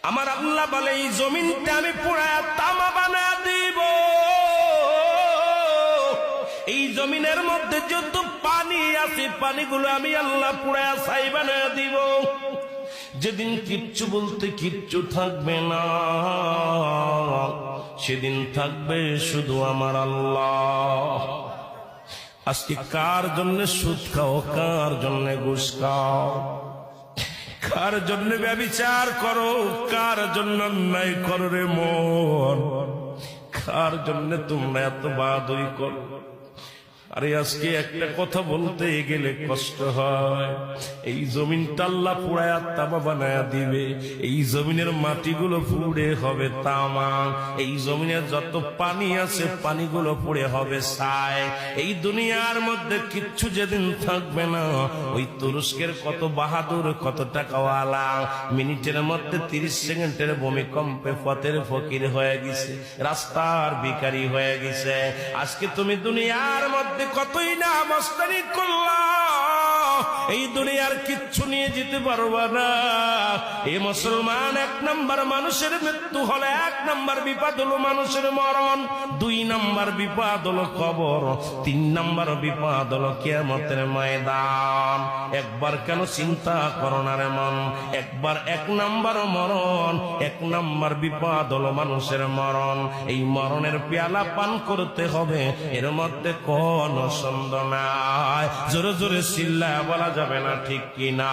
আমার আল্লাহ বলে এই জমিনটা আমি পুরায়া তামা বানা দিব। এই জমিনের মধ্যে যত পানি আছে পানিগুলো আমি আল্লাহ পুরায়া ছাই বানা দিব। যেদিন কিচ্ছু বলতে কিচ্ছু থাকবে না, সেদিন থাকবে শুধু আমার আল্লাহ। আজকে কার জন্য সুদ খাও, কার জন্য ঘুষ খাও, কার জন্য ব্যভিচার করো, কার জন্য অন্যায় করো রে মন, কার জন্য তোমরা এত বাদই করো। আরে আজকে একটা কথা বলতে গেলে কষ্ট হয়। এই জমিনটা আল্লাহ পুরায়া তামা বানায়া দিবে। এই জমিনের মাটিগুলো পুড়ে হবে তামা। এই জমিনের যত পানি আছে পানিগুলো পুড়ে হবে ছাই। এই দুনিয়ার মধ্যে কিচ্ছু যেদিন থাকবে না, ওই তুরস্কের কত বাহাদুর, কত টাকাওয়ালা মিনিটের মধ্যে 30 সেকেন্ডের ভূমিকম্পে পথের ফকির হয়ে গেছে, রাস্তার ভিখারি হয়ে গেছে। আজকে তুমি দুনিয়ার মধ্যে কতই না মস্তানি করলা, এই দুনিয়ার কিচ্ছু নিয়ে যেতে পারবা না। এই মুসলমান, 1 নম্বর মানুষের মৃত্যু হলে 1 নম্বর বিপদ হলো মানুষের মরণ, 2 নম্বর বিপদ হলো কবর, 3 নম্বর বিপদ হলো কিয়ামতের ময়দান। একবার কেন চিন্তা করো না রে মন, একবার 1 নম্বর মরণ, 1 নম্বর বিপদ হলো মানুষের মরণ। এই মরণের পেয়ালা পান করতে হবে, এর মধ্যে কোন সন্দেহ নাই। জোরে জোরে চিল্লায় বলা যাবে না ঠিক কিনা?